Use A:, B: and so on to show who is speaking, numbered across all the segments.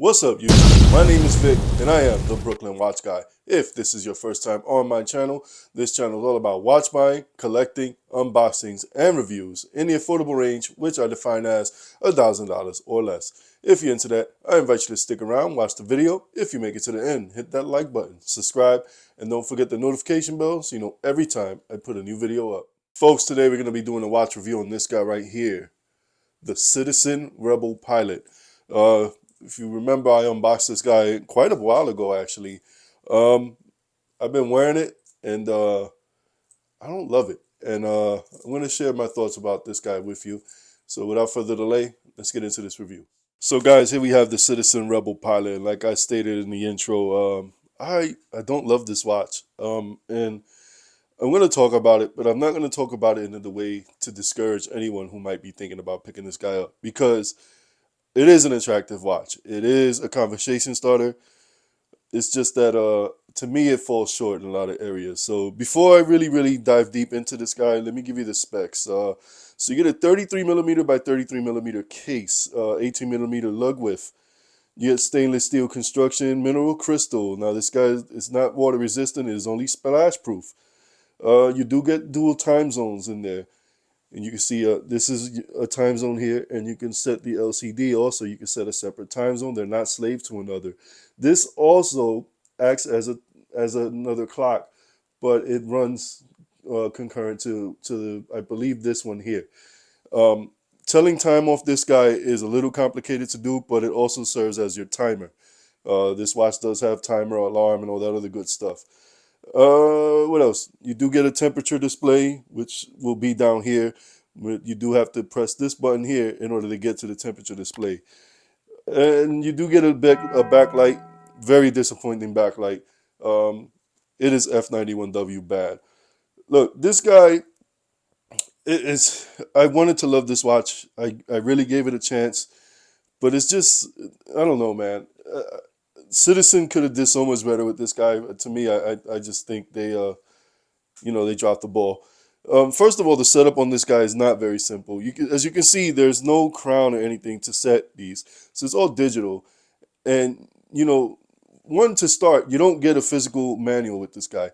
A: What's up, YouTube? My name is Vic, and I am the Brooklyn Watch Guy. If this is your first time on my channel, this channel is all about watch buying, collecting, unboxings, and reviews in the affordable range, which I define as $1,000 or less. If you're into that, I invite you to stick around, watch the video. If you make it to the end, hit that like button, subscribe, and don't forget the notification bell so you know every time I put a new video up. Folks, today we're going to be doing a watch review on this guy right here, the Citizen Rebel Pilot. If you remember, I unboxed this guy quite a while ago, actually. I've been wearing it, and I don't love it. And I'm going to share my thoughts about this guy with you. So without further delay, let's get into this review. So guys, here we have the Citizen Rebel Pilot. And like I stated in the intro, I don't love this watch. And I'm going to talk about it, but I'm not going to talk about it in the way to discourage anyone who might be thinking about picking this guy up, because it is an attractive watch. It is a conversation starter. It's just that to me it falls short in a lot of areas. So before I really dive deep into this guy, let me give you the specs. So you get a 33 millimeter by 33 millimeter case, 18 millimeter lug width. You get stainless steel construction, mineral crystal. Now this guy is not water resistant. It is only splash proof. You do get dual time zones in there. And you can see this is a time zone here, and you can set the LCD also. You can set a separate time zone. They're not slave to another. This also acts as another clock, but it runs concurrent to I believe this one here. Telling time off this guy is a little complicated to do, but it also serves as your timer. This watch does have timer, alarm, and all that other good stuff. What else? You do get a temperature display, which will be down here. You do have to press this button here in order to get to the temperature display. And you do get a backlight. Very disappointing backlight. It is F91W bad. Look, this guy is. I wanted to love this watch. I really gave it a chance, but it's just, I don't know, man. Citizen could have did so much better with this guy. To me, I just think they they dropped the ball. First of all, the setup on this guy is not very simple. As you can see, there's no crown or anything to set these, so it's all digital. And one, to start, you don't get a physical manual with this guy.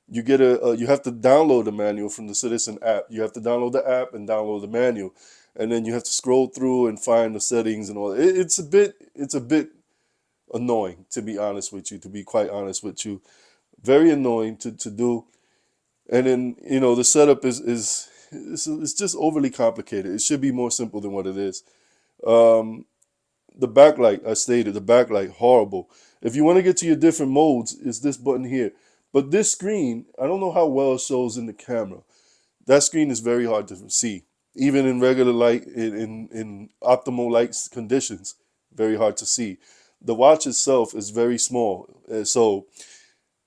A: You get you have to download the manual from the Citizen app. You have to download the app and download the manual, and then you have to scroll through and find the settings and all. It's a bit annoying, to be honest with you. To be quite honest with you, very annoying to do. And then the setup is just overly complicated. It should be more simple than what it is. The backlight, I stated, the backlight, horrible. If you want to get to your different modes, it's this button here. But this screen, I don't know how well it shows in the camera. That screen is very hard to see, even in regular light, in optimal light conditions, very hard to see. The watch itself is very small, so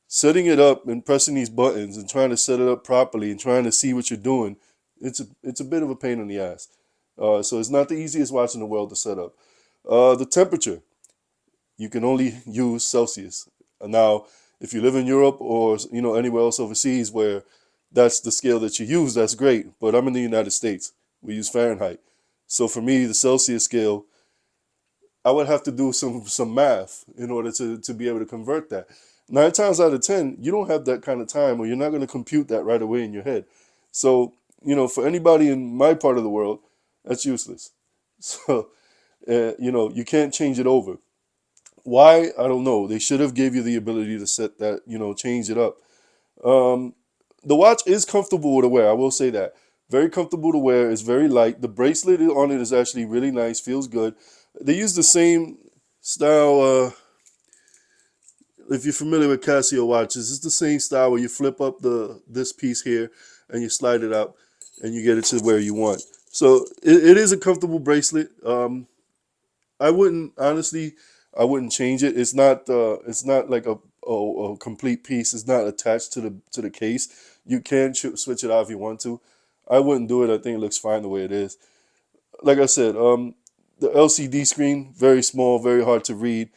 A: setting it up and pressing these buttons and trying to set it up properly and trying to see what you're doing, it's a bit of a pain in the ass. So it's not the easiest watch in the world to set up. The temperature, you can only use Celsius. Now, if you live in Europe or anywhere else overseas where that's the scale that you use, that's great. But I'm in the United States. We use Fahrenheit. So for me, the Celsius scale, I would have to do some math in order to be able to convert that. 9 times out of 10, you don't have that kind of time, or you're not going to compute that right away in your head. So, for anybody in my part of the world, that's useless. So, you can't change it over. Why? I don't know. They should have gave you the ability to set that, change it up. The watch is comfortable to wear. I will say that. Very comfortable to wear. It's very light. The bracelet on it is actually really nice. Feels good. They use the same style. If you're familiar with Casio watches, it's the same style where you flip up this piece here and you slide it up and you get it to where you want. So it is a comfortable bracelet. I wouldn't, honestly, I wouldn't change it. It's not like a complete piece. It's not attached to the case. You can switch it out if you want to. I wouldn't do it. I think it looks fine the way it is. Like I said, the LCD screen, very small, very hard to read.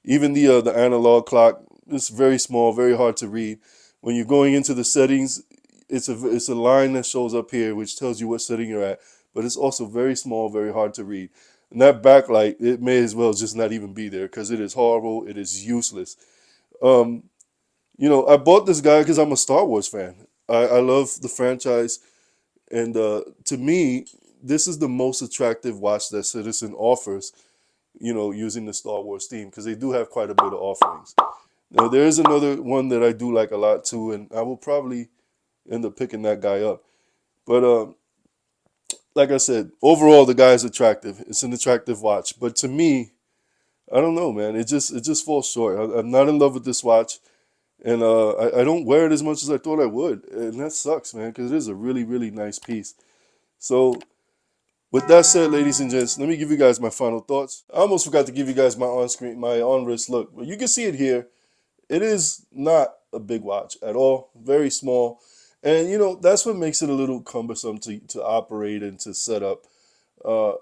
A: Even the analog clock is very small, very hard to read. When you're going into the settings, it's a line that shows up here which tells you what setting you're at, but it's also very small, very hard to read. And that backlight, it may as well just not even be there because it is horrible. It is useless. Um, I bought this guy because I'm a Star Wars fan. I love the franchise, and to me, this is the most attractive watch that Citizen offers. Using the Star Wars theme because they do have quite a bit of offerings. Now there is another one that I do like a lot too, and I will probably end up picking that guy up. But like I said, overall the guy is attractive. It's an attractive watch, but to me, I don't know, man. It just falls short. I'm not in love with this watch, and I don't wear it as much as I thought I would, and that sucks, man, because it is a really really nice piece. So with that said, ladies and gents, let me give you guys my final thoughts. I almost forgot to give you guys my on wrist look, but you can see it here. It is not a big watch at all, very small. And that's what makes it a little cumbersome to operate and to set up.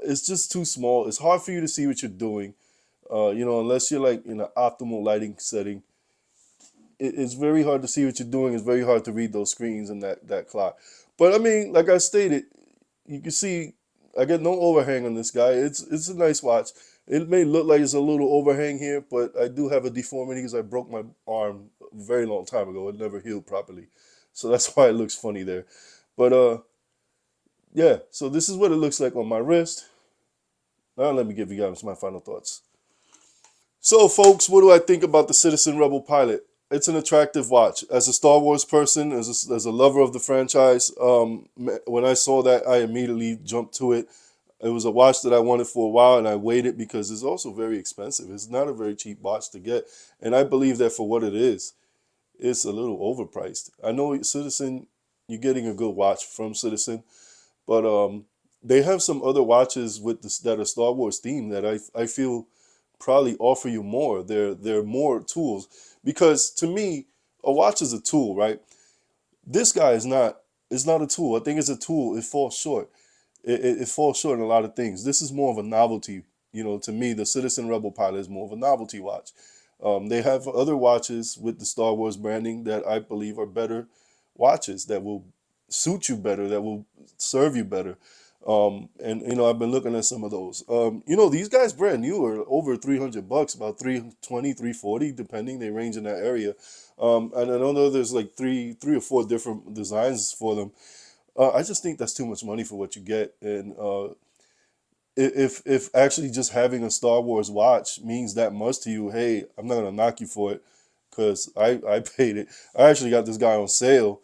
A: It's just too small. It's hard for you to see what you're doing. Unless you're like in an optimal lighting setting, it's very hard to see what you're doing. It's very hard to read those screens and that clock. But I mean, like I stated, you can see I get no overhang on this guy. It's a nice watch. It may look like it's a little overhang here, but I do have a deformity because I broke my arm a very long time ago. It never healed properly, so that's why it looks funny there. But yeah. So this is what it looks like on my wrist. Now let me give you guys my final thoughts. So, folks, what do I think about the Citizen Rebel Pilot? It's an attractive watch. As a Star Wars person, as a lover of the franchise, when I saw that, I immediately jumped to it. It was a watch that I wanted for a while, and I waited because it's also very expensive. It's not a very cheap watch to get, and I believe that for what it is, it's a little overpriced. I know Citizen, you're getting a good watch from Citizen, but they have some other watches with this that are Star Wars themed that I feel probably offer you more. They're more tools because to me, a watch is a tool, right? This guy is not. It's not a tool. I think it's a tool. It falls short. It falls short in a lot of things. This is more of a novelty. To me, the Citizen Rebel Pilot is more of a novelty watch. They have other watches with the Star Wars branding that I believe are better watches that will suit you better, that will serve you better. And I've been looking at some of those. These guys brand new are over $300, about 320, 340, depending. They range in that area. And I know there's like three or four different designs for them. I just think that's too much money for what you get. And if actually just having a Star Wars watch means that much to you, hey, I'm not gonna knock you for it because I paid it. I actually got this guy on sale,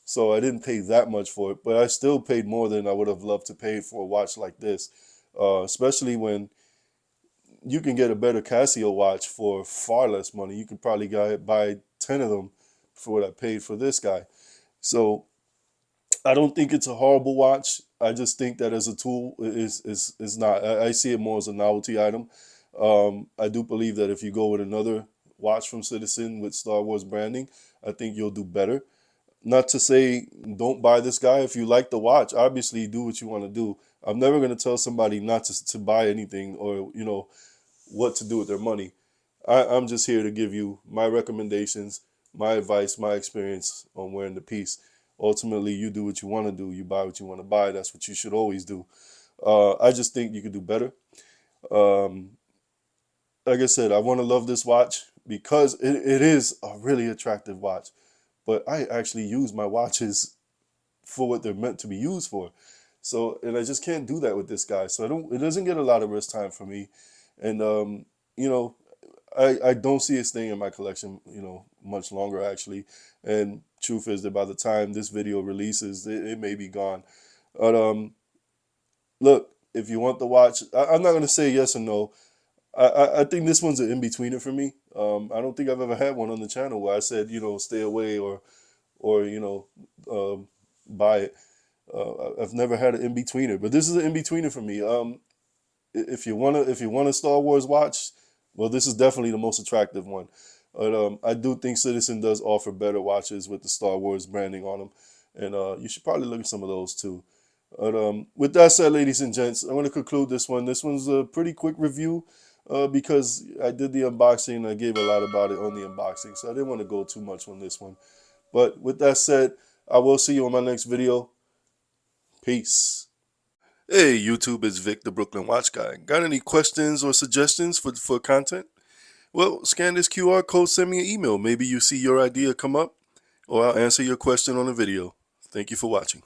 A: so I didn't pay that much for it, but I still paid more than I would have loved to pay for a watch like this, especially when you can get a better Casio watch for far less money. You could probably buy 10 of them for what I paid for this guy. So I don't think it's a horrible watch. I just think that as a tool, is not. I see it more as a novelty item. I do believe that if you go with another watch from Citizen with Star Wars branding, I think you'll do better. Not to say don't buy this guy. If you like the watch, obviously do what you want to do. I'm never going to tell somebody not to buy anything or what to do with their money. I'm just here to give you my recommendations, my advice, my experience on wearing the piece. Ultimately, you do what you want to do. You buy what you want to buy. That's what you should always do. I just think you could do better. Um, like I said, I want to love this watch because it is a really attractive watch. But I actually use my watches for what they're meant to be used for. So, and I just can't do that with this guy. So it doesn't get a lot of wrist time for me. And, you know, I don't see it staying in my collection, much longer actually. And truth is that by the time this video releases, it may be gone. But, look, if you want the watch, I'm not going to say yes or no. I think this one's an in-betweener for me. I don't think I've ever had one on the channel where I said, stay away or buy it. I've never had an in betweener, but this is an in betweener for me. If you want a Star Wars watch, well, this is definitely the most attractive one. But I do think Citizen does offer better watches with the Star Wars branding on them, and you should probably look at some of those too. But with that said, ladies and gents, I'm going to conclude this one. This one's a pretty quick review because I did the unboxing and I gave a lot about it on the unboxing, so I didn't want to go too much on this one. But with that said, I will see you on my next video. Peace. Hey YouTube, it's Vic, the Brooklyn Watch Guy. Got any questions or suggestions for content? Well, scan this QR code, send me an email. Maybe you see your idea come up, or I'll answer your question on a video. Thank you for watching.